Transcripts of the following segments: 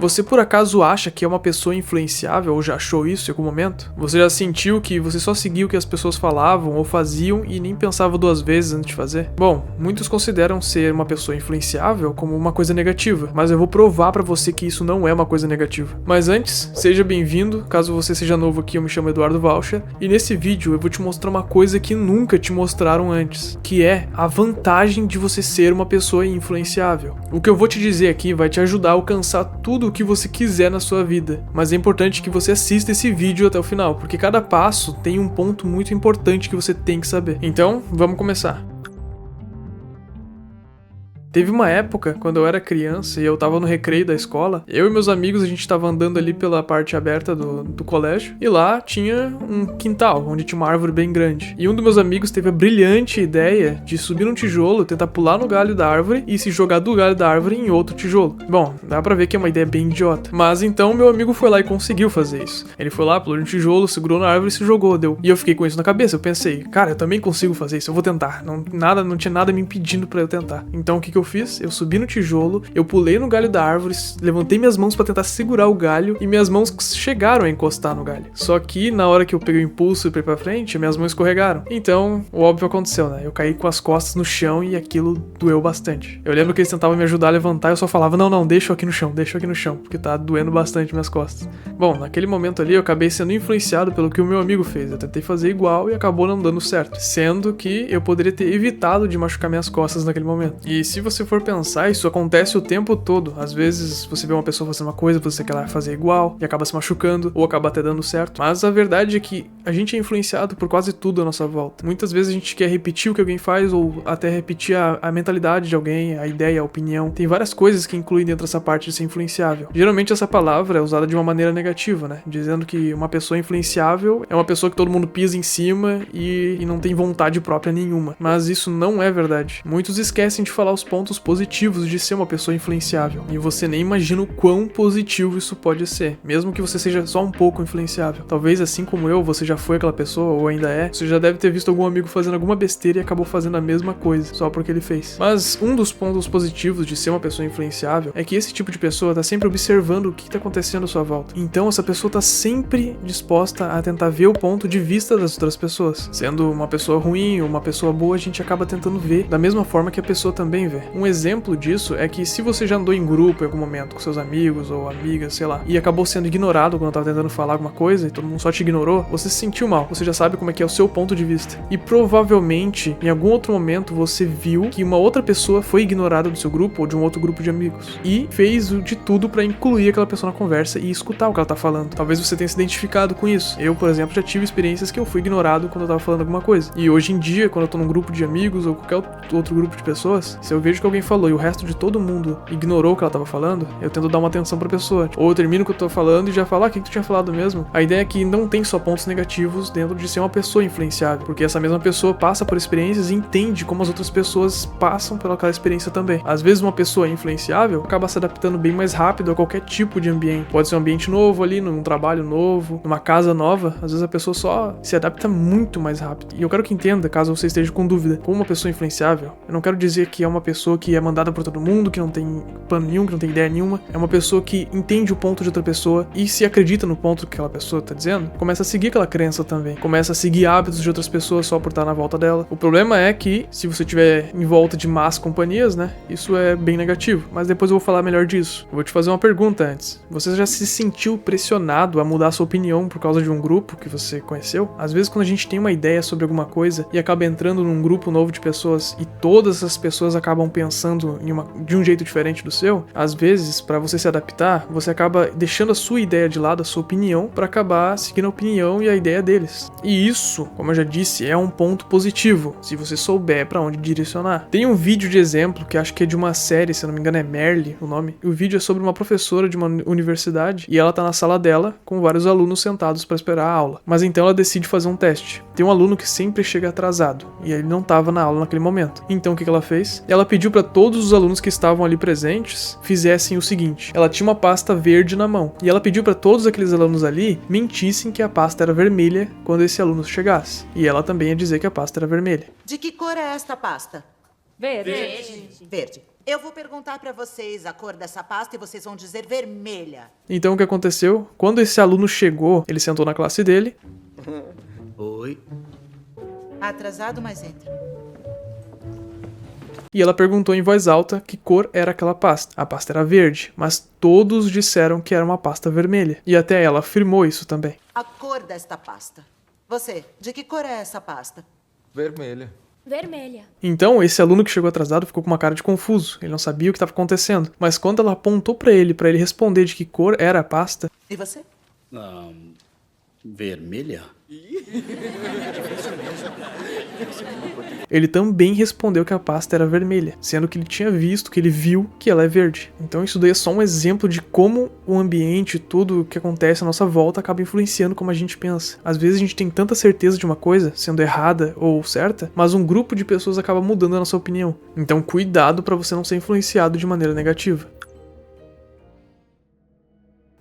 Você por acaso acha que é uma pessoa influenciável ou já achou isso em algum momento? Você já sentiu que você só seguia o que as pessoas falavam ou faziam e nem pensava duas vezes antes de fazer? Bom, muitos consideram ser uma pessoa influenciável como uma coisa negativa, mas eu vou provar pra você que isso não é uma coisa negativa. Mas antes, seja bem-vindo, caso você seja novo aqui, eu me chamo Eduardo Valcha, e nesse vídeo eu vou te mostrar uma coisa que nunca te mostraram antes, que é a vantagem de você ser uma pessoa influenciável. O que eu vou te dizer aqui vai te ajudar a alcançar tudo o que você quiser na sua vida, mas é importante que você assista esse vídeo até o final, porque cada passo tem um ponto muito importante que você tem que saber. Então, vamos começar. Teve uma época, quando eu era criança e eu tava no recreio da escola, eu e meus amigos, a gente tava andando ali pela parte aberta do colégio, e lá tinha um quintal, onde tinha uma árvore bem grande. E um dos meus amigos teve a brilhante ideia de subir num tijolo, tentar pular no galho da árvore e se jogar do galho da árvore em outro tijolo. Bom, dá pra ver que é uma ideia bem idiota. Mas então meu amigo foi lá e conseguiu fazer isso. Ele foi lá, pulou no tijolo, segurou na árvore e se jogou, deu. E eu fiquei com isso na cabeça, eu pensei, cara, eu também consigo fazer isso, eu vou tentar. Não tinha nada me impedindo pra eu tentar. Então o que eu fiz? Eu subi no tijolo, eu pulei no galho da árvore, levantei minhas mãos pra tentar segurar o galho e minhas mãos chegaram a encostar no galho. Só que na hora que eu peguei o impulso e fui pra frente, minhas mãos escorregaram. Então, o óbvio aconteceu, né? Eu caí com as costas no chão e aquilo doeu bastante. Eu lembro que eles tentavam me ajudar a levantar e eu só falava, não, deixa eu aqui no chão, porque tá doendo bastante minhas costas. Bom, naquele momento ali eu acabei sendo influenciado pelo que o meu amigo fez. Eu tentei fazer igual e acabou não dando certo. Sendo que eu poderia ter evitado de machucar minhas costas naquele momento. E se você for pensar, isso acontece o tempo todo. Às vezes você vê uma pessoa fazendo uma coisa, você quer lá fazer igual e acaba se machucando ou acaba até dando certo. Mas a verdade é que a gente é influenciado por quase tudo à nossa volta. Muitas vezes a gente quer repetir o que alguém faz ou até repetir a mentalidade de alguém, a ideia, a opinião. Tem várias coisas que incluem dentro dessa parte de ser influenciável. Geralmente essa palavra é usada de uma maneira negativa, né? Dizendo que uma pessoa influenciável é uma pessoa que todo mundo pisa em cima e não tem vontade própria nenhuma. Mas isso não é verdade. Muitos esquecem de falar os pontos positivos de ser uma pessoa influenciável. E você nem imagina o quão positivo isso pode ser, mesmo que você seja só um pouco influenciável. Talvez assim como eu, você já foi aquela pessoa, ou ainda é, você já deve ter visto algum amigo fazendo alguma besteira e acabou fazendo a mesma coisa, só porque ele fez. Mas um dos pontos positivos de ser uma pessoa influenciável é que esse tipo de pessoa tá sempre observando o que tá acontecendo à sua volta. Então essa pessoa tá sempre disposta a tentar ver o ponto de vista das outras pessoas. Sendo uma pessoa ruim ou uma pessoa boa, a gente acaba tentando ver da mesma forma que a pessoa também vê. Um exemplo disso é que se você já andou em grupo em algum momento com seus amigos ou amigas, sei lá, e acabou sendo ignorado quando tava tentando falar alguma coisa e todo mundo só te ignorou, você se sentiu mal, você já sabe como é que é o seu ponto de vista. E provavelmente, em algum outro momento, você viu que uma outra pessoa foi ignorada do seu grupo ou de um outro grupo de amigos e fez de tudo pra incluir aquela pessoa na conversa e escutar o que ela tá falando. Talvez você tenha se identificado com isso. Eu, por exemplo, já tive experiências que eu fui ignorado quando eu tava falando alguma coisa. E hoje em dia, quando eu tô num grupo de amigos ou qualquer outro grupo de pessoas, se eu vejo que alguém falou e o resto de todo mundo ignorou o que ela tava falando, eu tento dar uma atenção pra pessoa. Ou eu termino o que eu tô falando e já falo, o que tu tinha falado mesmo? A ideia é que não tem só pontos negativos dentro de ser uma pessoa influenciável, porque essa mesma pessoa passa por experiências e entende como as outras pessoas passam pelaquela experiência também. Às vezes uma pessoa influenciável acaba se adaptando bem mais rápido a qualquer tipo de ambiente. Pode ser um ambiente novo ali, num trabalho novo, numa casa nova. Às vezes a pessoa só se adapta muito mais rápido. E eu quero que entenda, caso você esteja com dúvida, como uma pessoa influenciável, eu não quero dizer que é uma pessoa que é mandada por todo mundo, que não tem plano nenhum, que não tem ideia nenhuma. É uma pessoa que entende o ponto de outra pessoa e se acredita no ponto que aquela pessoa tá dizendo, começa a seguir aquela crença também. Começa a seguir hábitos de outras pessoas só por estar na volta dela. O problema é que, se você estiver em volta de más companhias, né, isso é bem negativo. Mas depois eu vou falar melhor disso. Eu vou te fazer uma pergunta antes. Você já se sentiu pressionado a mudar sua opinião por causa de um grupo que você conheceu? Às vezes quando a gente tem uma ideia sobre alguma coisa e acaba entrando num grupo novo de pessoas e todas essas pessoas acabam pensando de um jeito diferente do seu, às vezes, para você se adaptar, você acaba deixando a sua ideia de lado, a sua opinião, para acabar seguindo a opinião e a ideia deles. E isso, como eu já disse, é um ponto positivo, se você souber para onde direcionar. Tem um vídeo de exemplo, que acho que é de uma série, se eu não me engano é Merle o nome. O vídeo é sobre uma professora de uma universidade e ela tá na sala dela com vários alunos sentados para esperar a aula. Mas então ela decide fazer um teste. Tem um aluno que sempre chega atrasado e ele não tava na aula naquele momento. Então o que ela fez? Ela pediu para todos os alunos que estavam ali presentes fizessem o seguinte: ela tinha uma pasta verde na mão e ela pediu para todos aqueles alunos ali mentissem que a pasta era vermelha quando esse aluno chegasse. E ela também ia dizer que a pasta era vermelha. De que cor é esta pasta? Verde. Verde. Eu vou perguntar pra vocês a cor dessa pasta e vocês vão dizer vermelha. Então o que aconteceu? Quando esse aluno chegou, ele sentou na classe dele. Oi. Atrasado, mas entra. E ela perguntou em voz alta que cor era aquela pasta. A pasta era verde, mas todos disseram que era uma pasta vermelha. E até ela afirmou isso também. A cor desta pasta. Você, de que cor é essa pasta? Vermelha. Vermelha. Então, esse aluno que chegou atrasado ficou com uma cara de confuso. Ele não sabia o que estava acontecendo. Mas quando ela apontou para ele responder de que cor era a pasta... E você? Vermelha? Ele também respondeu que a pasta era vermelha, sendo que ele tinha visto, que ele viu que ela é verde. Então isso daí é só um exemplo de como o ambiente, tudo o que acontece à nossa volta acaba influenciando como a gente pensa. Às vezes a gente tem tanta certeza de uma coisa, sendo errada ou certa, mas um grupo de pessoas acaba mudando a nossa opinião. Então cuidado para você não ser influenciado de maneira negativa.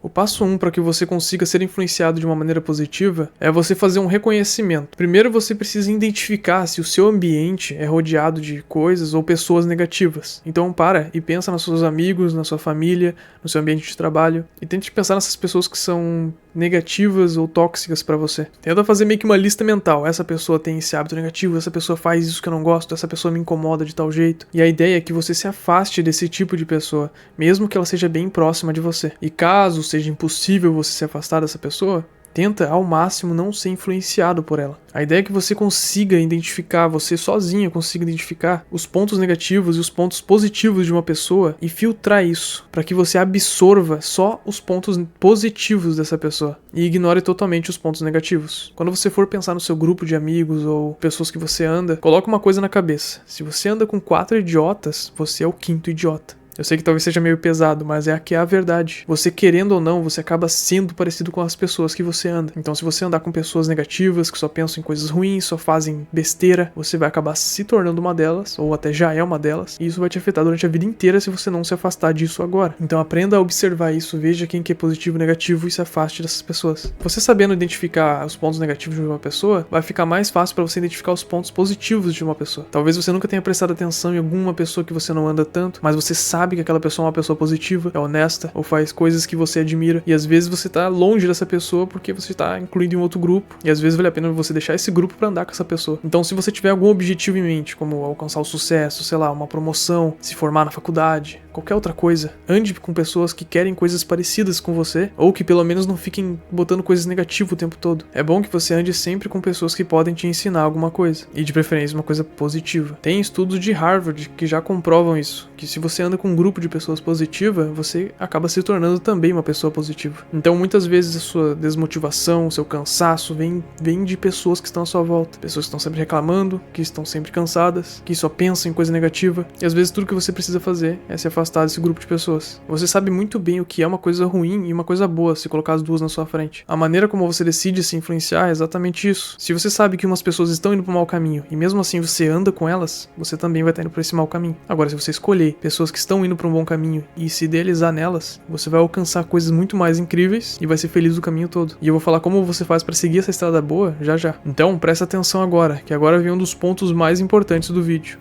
O passo 1 para que você consiga ser influenciado de uma maneira positiva é você fazer um reconhecimento. Primeiro você precisa identificar se o seu ambiente é rodeado de coisas ou pessoas negativas. Então para e pensa nos seus amigos, na sua família, no seu ambiente de trabalho e tente pensar nessas pessoas que são negativas ou tóxicas para você. Tenta fazer meio que uma lista mental. Essa pessoa tem esse hábito negativo, essa pessoa faz isso que eu não gosto, essa pessoa me incomoda de tal jeito. E a ideia é que você se afaste desse tipo de pessoa, mesmo que ela seja bem próxima de você. E caso seja impossível você se afastar dessa pessoa, tenta ao máximo não ser influenciado por ela. A ideia é que você consiga identificar, você sozinho consiga identificar os pontos negativos e os pontos positivos de uma pessoa e filtrar isso, para que você absorva só os pontos positivos dessa pessoa e ignore totalmente os pontos negativos. Quando você for pensar no seu grupo de amigos ou pessoas que você anda, coloque uma coisa na cabeça. Se você anda com 4 idiotas, você é o 5º idiota. Eu sei que talvez seja meio pesado, mas é a verdade. Você querendo ou não, você acaba sendo parecido com as pessoas que você anda. Então se você andar com pessoas negativas, que só pensam em coisas ruins, só fazem besteira, você vai acabar se tornando uma delas, ou até já é uma delas, e isso vai te afetar durante a vida inteira se você não se afastar disso agora. Então aprenda a observar isso, veja quem que é positivo e negativo e se afaste dessas pessoas. Você sabendo identificar os pontos negativos de uma pessoa, vai ficar mais fácil para você identificar os pontos positivos de uma pessoa. Talvez você nunca tenha prestado atenção em alguma pessoa que você não anda tanto, mas você sabe que aquela pessoa é uma pessoa positiva, é honesta, ou faz coisas que você admira, e às vezes você tá longe dessa pessoa porque você tá incluído em outro grupo, e às vezes vale a pena você deixar esse grupo pra andar com essa pessoa. Então se você tiver algum objetivo em mente, como alcançar o sucesso, sei lá, uma promoção, se formar na faculdade, qualquer outra coisa, ande com pessoas que querem coisas parecidas com você, ou que pelo menos não fiquem botando coisas negativas o tempo todo. É bom que você ande sempre com pessoas que podem te ensinar alguma coisa, e de preferência uma coisa positiva. Tem estudos de Harvard que já comprovam isso, que se você anda com um grupo de pessoas positiva, você acaba se tornando também uma pessoa positiva. Então muitas vezes a sua desmotivação, o seu cansaço vem de pessoas que estão à sua volta, pessoas que estão sempre reclamando, que estão sempre cansadas, que só pensam em coisa negativa, e às vezes tudo que você precisa fazer é se afastar desse grupo de pessoas. Você sabe muito bem o que é uma coisa ruim e uma coisa boa se colocar as duas na sua frente. A maneira como você decide se influenciar é exatamente isso. Se você sabe que umas pessoas estão indo para um mau caminho e mesmo assim você anda com elas, você também vai estar indo para esse mau caminho. Agora, se você escolher pessoas que estão indo para um bom caminho e se idealizar nelas, você vai alcançar coisas muito mais incríveis e vai ser feliz o caminho todo. E eu vou falar como você faz para seguir essa estrada boa já já. Então, presta atenção agora, que agora vem um dos pontos mais importantes do vídeo.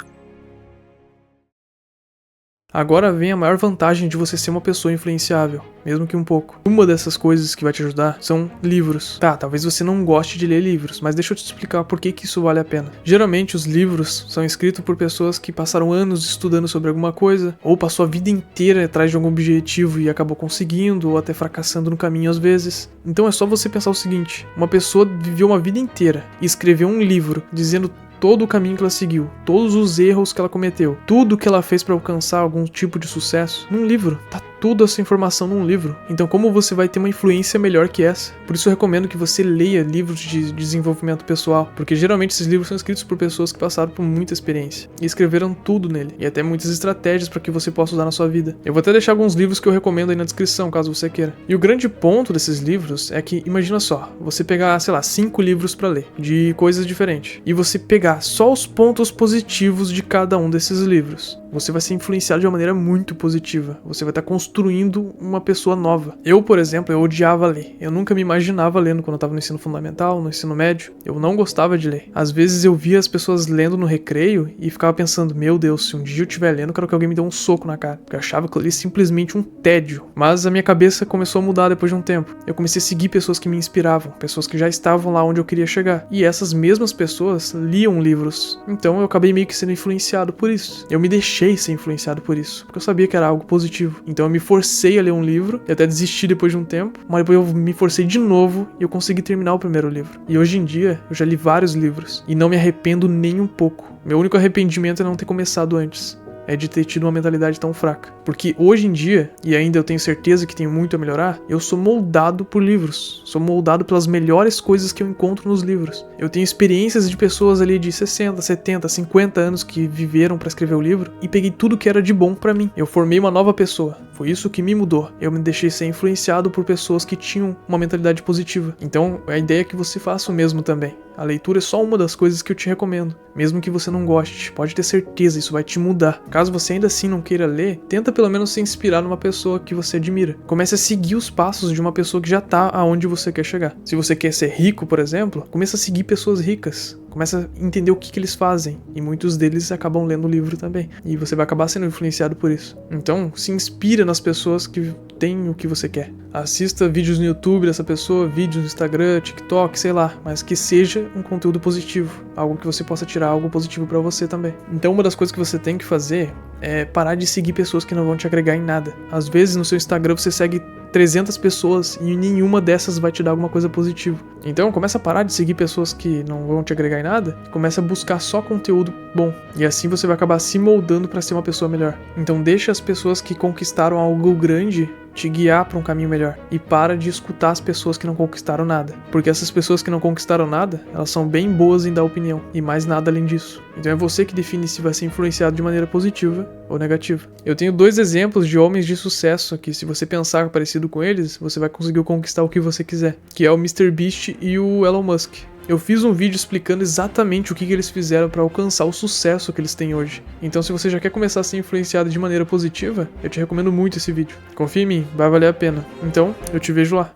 Agora vem a maior vantagem de você ser uma pessoa influenciável, mesmo que um pouco. Uma dessas coisas que vai te ajudar são livros. Tá, talvez você não goste de ler livros, mas deixa eu te explicar por que isso vale a pena. Geralmente os livros são escritos por pessoas que passaram anos estudando sobre alguma coisa, ou passou a vida inteira atrás de algum objetivo e acabou conseguindo, ou até fracassando no caminho às vezes. Então é só você pensar o seguinte, uma pessoa viveu uma vida inteira e escreveu um livro dizendo todo o caminho que ela seguiu, todos os erros que ela cometeu, tudo que ela fez para alcançar algum tipo de sucesso, num livro. Tá toda essa informação num livro. Então como você vai ter uma influência melhor que essa? Por isso eu recomendo que você leia livros de desenvolvimento pessoal, porque geralmente esses livros são escritos por pessoas que passaram por muita experiência e escreveram tudo nele, e até muitas estratégias para que você possa usar na sua vida. Eu vou até deixar alguns livros que eu recomendo aí na descrição, caso você queira. E o grande ponto desses livros é que, imagina só, você pegar, sei lá, 5 livros para ler, de coisas diferentes, e você pegar só os pontos positivos de cada um desses livros. você vai ser influenciado de uma maneira muito positiva. Você vai estar construindo uma pessoa nova. Eu, por exemplo, eu odiava ler. Eu nunca me imaginava lendo quando eu estava no ensino fundamental, no ensino médio. Eu não gostava de ler. Às vezes eu via as pessoas lendo no recreio e ficava pensando, meu Deus, se um dia eu estiver lendo, eu quero que alguém me dê um soco na cara. Porque eu achava que eu li simplesmente um tédio. Mas a minha cabeça começou a mudar depois de um tempo. Eu comecei a seguir pessoas que me inspiravam, pessoas que já estavam lá onde eu queria chegar. E essas mesmas pessoas liam livros. Então eu acabei meio que sendo influenciado por isso. Eu me deixei ser influenciado por isso, porque eu sabia que era algo positivo. Então eu me forcei a ler um livro, e até desisti depois de um tempo, mas depois eu me forcei de novo e eu consegui terminar o primeiro livro. E hoje em dia, eu já li vários livros, e não me arrependo nem um pouco. Meu único arrependimento é não ter começado antes. É de ter tido uma mentalidade tão fraca. Porque hoje em dia, e ainda eu tenho certeza que tenho muito a melhorar, eu sou moldado por livros. Sou moldado pelas melhores coisas que eu encontro nos livros. Eu tenho experiências de pessoas ali de 60, 70, 50 anos que viveram pra escrever o livro e peguei tudo que era de bom pra mim. Eu formei uma nova pessoa. Foi isso que me mudou. Eu me deixei ser influenciado por pessoas que tinham uma mentalidade positiva. Então, a ideia é que você faça o mesmo também. A leitura é só uma das coisas que eu te recomendo. Mesmo que você não goste, pode ter certeza, isso vai te mudar. Caso você ainda assim não queira ler, tenta pelo menos se inspirar numa pessoa que você admira. Comece a seguir os passos de uma pessoa que já tá aonde você quer chegar. Se você quer ser rico, por exemplo, comece a seguir pessoas ricas. Começa a entender o que eles fazem. E muitos deles acabam lendo o livro também. E você vai acabar sendo influenciado por isso. Então, se inspira nas pessoas que têm o que você quer. Assista vídeos no YouTube dessa pessoa, vídeos no Instagram, TikTok, sei lá. Mas que seja um conteúdo positivo. Algo que você possa tirar algo positivo pra você também. Então, uma das coisas que você tem que fazer é parar de seguir pessoas que não vão te agregar em nada. Às vezes, no seu Instagram, você segue 300 pessoas e nenhuma dessas vai te dar alguma coisa positiva. Então começa a parar de seguir pessoas que não vão te agregar em nada e começa a buscar só conteúdo bom. E assim você vai acabar se moldando para ser uma pessoa melhor. Então deixa as pessoas que conquistaram algo grande te guiar para um caminho melhor. E para de escutar as pessoas que não conquistaram nada. Porque essas pessoas que não conquistaram nada, elas são bem boas em dar opinião. E mais nada além disso. Então é você que define se vai ser influenciado de maneira positiva ou negativa. Eu tenho 2 exemplos de homens de sucesso que, se você pensar parecido com eles, você vai conseguir conquistar o que você quiser. Que é o MrBeast e o Elon Musk. Eu fiz um vídeo explicando exatamente o que eles fizeram para alcançar o sucesso que eles têm hoje. Então, se você já quer começar a ser influenciado de maneira positiva, eu te recomendo muito esse vídeo. Confia em mim, vai valer a pena. Então, eu te vejo lá.